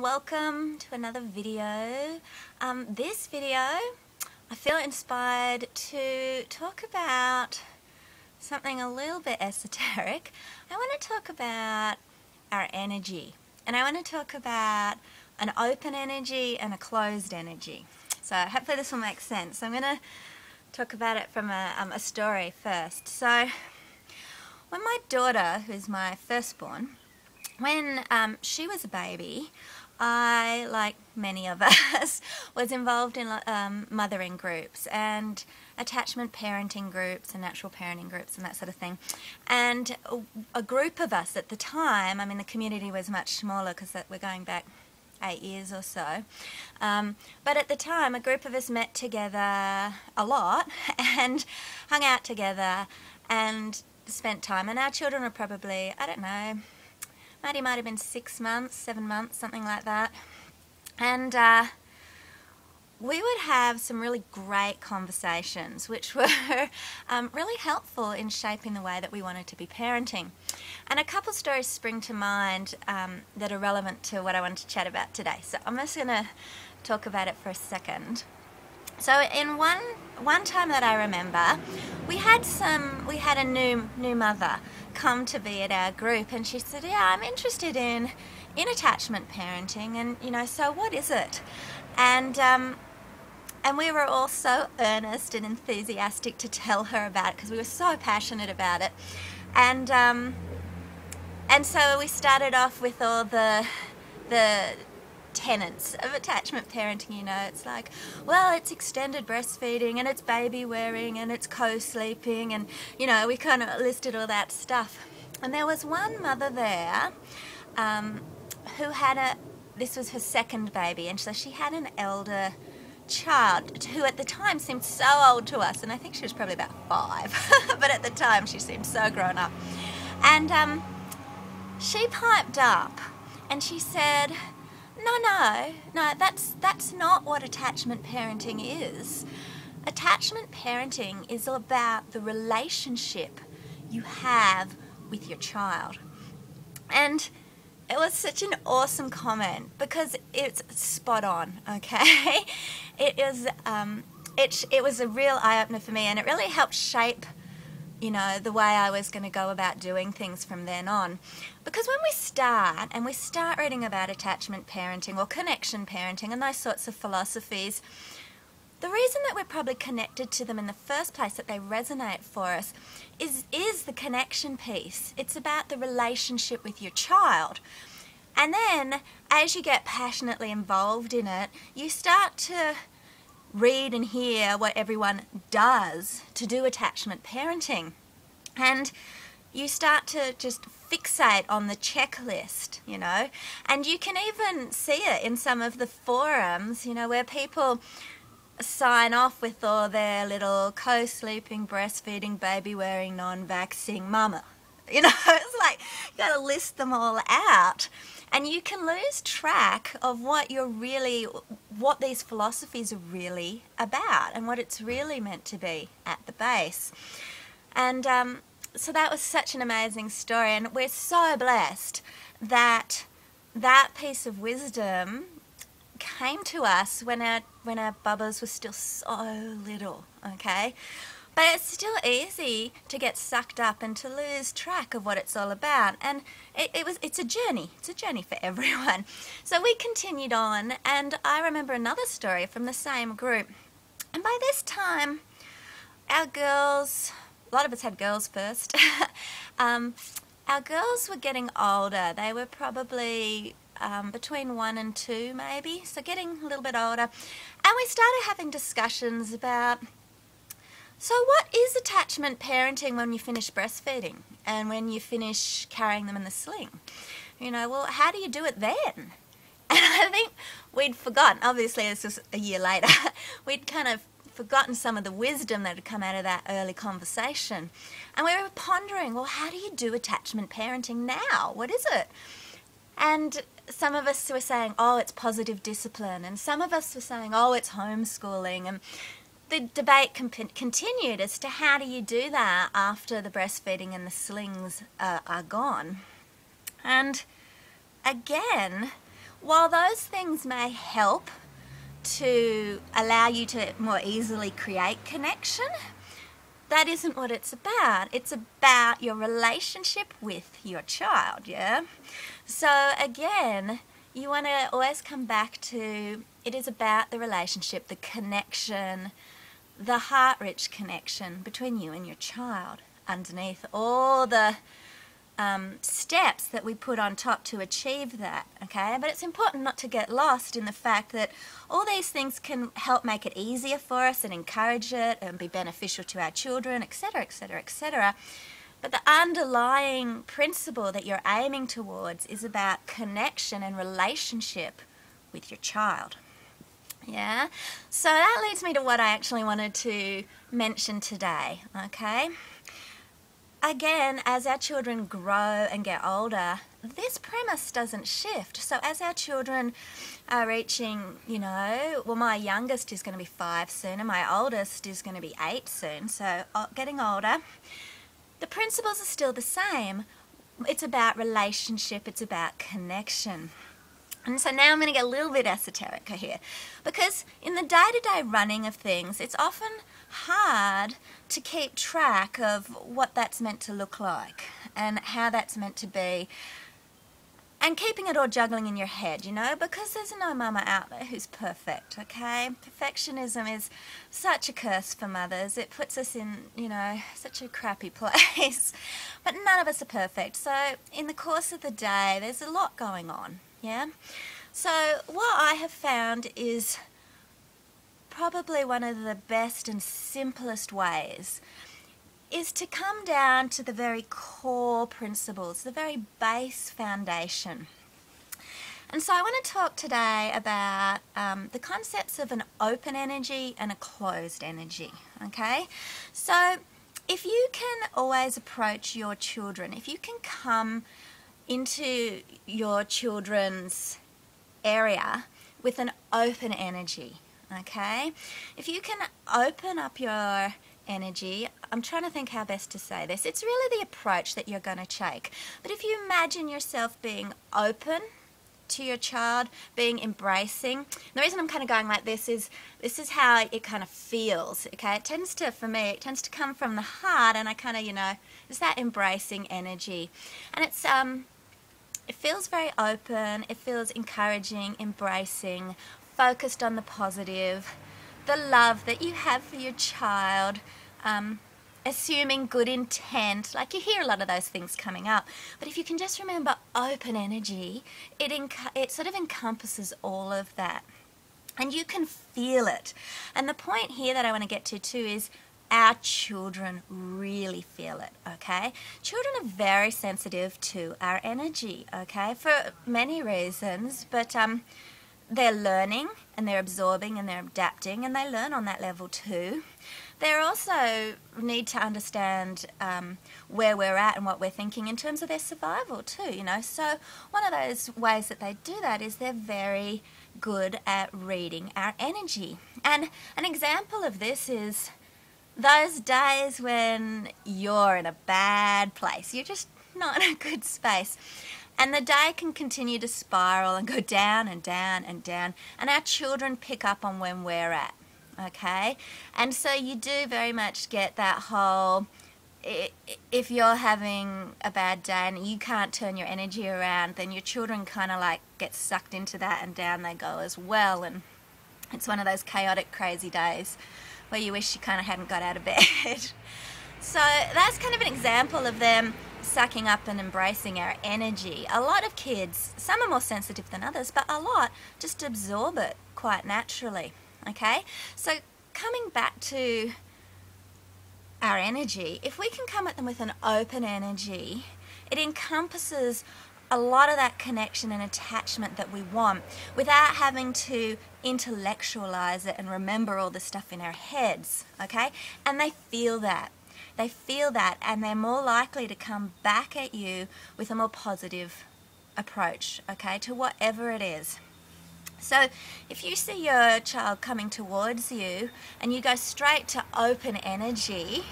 and welcome to another video. This video, I feel inspired to talk about something a little bit esoteric. I want to talk about our energy, and I want to talk about an open energy and a closed energy. So hopefully this will make sense. I'm going to talk about it from a story first. So when my daughter, who's my firstborn, when she was a baby, I, like many of us, was involved in mothering groups and attachment parenting groups and natural parenting groups and that sort of thing. And a group of us at the time, I mean the community was much smaller because we're going back 8 years or so, but at the time a group of us met together a lot and hung out together and spent time. And our children were probably, I don't know, Maddie might have been 6 months, 7 months, something like that. And we would have some really great conversations which were really helpful in shaping the way that we wanted to be parenting. And a couple stories spring to mind that are relevant to what I want to chat about today. So I'm just going to talk about it for a second. So in one time that I remember, we had a new mother come to be at our group, and she said, "Yeah, I'm interested in attachment parenting, and so what is it?" And we were all so earnest and enthusiastic to tell her about it because we were so passionate about it, and so we started off with all the tenets of attachment parenting. It's like, well, it's extended breastfeeding and it's baby wearing and it's co-sleeping, and we kind of listed all that stuff. And there was one mother there who had this was her second baby, and so she had an elder child who at the time seemed so old to us, and I think she was probably about 5 but at the time she seemed so grown up. And she piped up and she said, No, that's not what attachment parenting is. Attachment parenting is all about the relationship you have with your child. And it was such an awesome comment because it's spot on, okay? It was a real eye-opener for me, and it really helped shape the way I was going to go about doing things from then on. Because when we start reading about attachment parenting or connection parenting and those sorts of philosophies, the reason that we're probably connected to them in the first place, that they resonate for us, is the connection piece. It's about the relationship with your child. And then, as you get passionately involved in it, you start to read and hear what everyone does to do attachment parenting, and you start to just fixate on the checklist, and you can even see it in some of the forums, where people sign off with all their little co-sleeping, breastfeeding, baby wearing, non-vaxxing mama. It's like you got to list them all out. And you can lose track of what these philosophies are really about and what it's really meant to be at the base. And so that was such an amazing story, and we're so blessed that that piece of wisdom came to us when our bubbas were still so little, okay? But it's still easy to get sucked up and to lose track of what it's all about. And it's a journey. It's a journey for everyone. So we continued on, and I remember another story from the same group. And by this time, our girls, a lot of us had girls first, our girls were getting older. They were probably between 1 and 2 maybe, so getting a little bit older. And we started having discussions about, so what is attachment parenting when you finish breastfeeding and when you finish carrying them in the sling? Well, how do you do it then? And I think we'd forgotten, obviously this was a year later, we'd kind of forgotten some of the wisdom that had come out of that early conversation. And we were pondering, well, how do you do attachment parenting now? What is it? And some of us were saying, oh, it's positive discipline. And some of us were saying, oh, it's homeschooling. And the debate continued as to how do you do that after the breastfeeding and the slings are gone. And again, while those things may help to allow you to more easily create connection, that isn't what it's about. It's about your relationship with your child, yeah? So again, you want to always come back to, it is about the relationship, the connection, the heart-rich connection between you and your child, underneath all the steps that we put on top to achieve that, okay? But it's important not to get lost in the fact that all these things can help make it easier for us and encourage it and be beneficial to our children, etc., etc., etc. But the underlying principle that you're aiming towards is about connection and relationship with your child. Yeah? So that leads me to what I actually wanted to mention today, okay? Again, as our children grow and get older, this premise doesn't shift. So as our children are reaching, well, my youngest is going to be 5 soon and my oldest is going to be 8 soon, so getting older, the principles are still the same. It's about relationship, it's about connection. And so now I'm going to get a little bit esoteric here, because in the day-to-day running of things, it's often hard to keep track of what that's meant to look like and how that's meant to be, and keeping it all juggling in your head, because there's no mama out there who's perfect, okay? Perfectionism is such a curse for mothers. It puts us in, such a crappy place. But none of us are perfect. So in the course of the day, there's a lot going on, yeah? So what I have found is probably one of the best and simplest ways is to come down to the very core principles, the very base foundation. And so I want to talk today about the concepts of an open energy and a closed energy, okay? So if you can always approach your children, if you can come into your children's area with an open energy, okay? If you can open up your energy, I'm trying to think how best to say this. It's really the approach that you're going to take. But if you imagine yourself being open to your child, being embracing, the reason I'm kind of going like this is how it kind of feels, okay? It tends to, for me, it tends to come from the heart, and I kind of, it's that embracing energy. And it's, it feels very open, it feels encouraging, embracing, focused on the positive, the love that you have for your child, assuming good intent. Like, you hear a lot of those things coming up, but if you can just remember open energy, it sort of encompasses all of that, and you can feel it. And the point here that I want to get to too is our children really feel it, okay? Children are very sensitive to our energy, okay, for many reasons, but they're learning and they're absorbing and they're adapting, and they learn on that level too. They also need to understand where we're at and what we're thinking in terms of their survival too, So one of those ways that they do that is they're very good at reading our energy. And an example of this is those days when you're in a bad place, you're just not in a good space. And the day can continue to spiral and go down and down and down. And our children pick up on when we're at, okay? And so you do very much get that whole, if you're having a bad day and you can't turn your energy around, then your children kind of like get sucked into that and down they go as well. And it's one of those chaotic, crazy days where you wish you kind of hadn't got out of bed. So that's kind of an example of them sucking up and embracing our energy. A lot of kids, some are more sensitive than others, but a lot just absorb it quite naturally, okay? So coming back to our energy, if we can come at them with an open energy, it encompasses a lot of that connection and attachment that we want without having to intellectualize it and remember all the stuff in our heads, okay? And they feel that. They feel that, and they're more likely to come back at you with a more positive approach, okay, to whatever it is. So if you see your child coming towards you and you go straight to open energy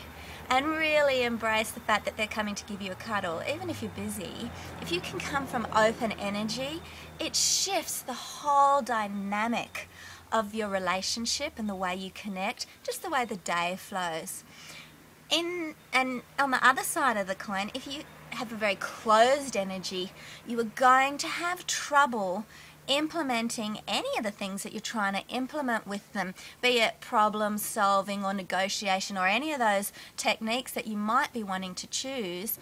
and really embrace the fact that they're coming to give you a cuddle. Even if you're busy, if you can come from open energy, it shifts the whole dynamic of your relationship and the way you connect, just the way the day flows. And on the other side of the coin, if you have a very closed energy, you are going to have trouble implementing any of the things that you're trying to implement with them, be it problem solving or negotiation or any of those techniques that you might be wanting to choose,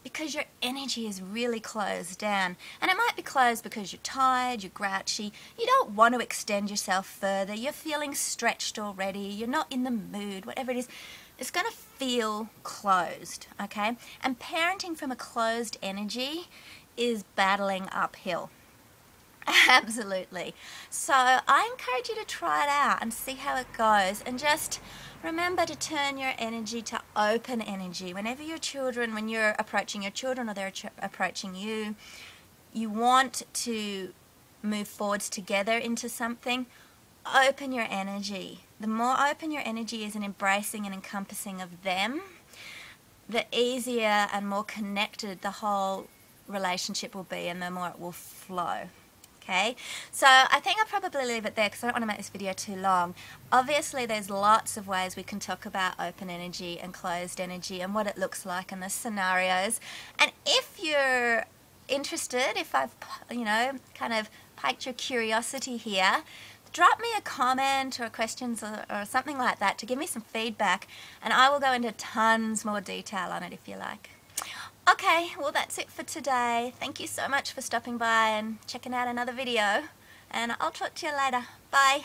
because your energy is really closed down. And it might be closed because you're tired, you're grouchy, you don't want to extend yourself further, you're feeling stretched already, you're not in the mood, whatever it is. It's going to feel closed, okay? And parenting from a closed energy is battling uphill. Absolutely. So I encourage you to try it out and see how it goes, and just remember to turn your energy to open energy. Whenever your children, when you're approaching your children or they're approaching you, you want to move forwards together into something, open your energy. The more open your energy is in embracing and encompassing of them, the easier and more connected the whole relationship will be, and the more it will flow. Okay, so I think I'll probably leave it there because I don't want to make this video too long. Obviously, there's lots of ways we can talk about open energy and closed energy and what it looks like in the scenarios. And if you're interested, if I've, kind of piqued your curiosity here, drop me a comment or questions or something like that to give me some feedback, and I will go into tons more detail on it if you like. Okay, well that's it for today. Thank you so much for stopping by and checking out another video, and I'll talk to you later. Bye.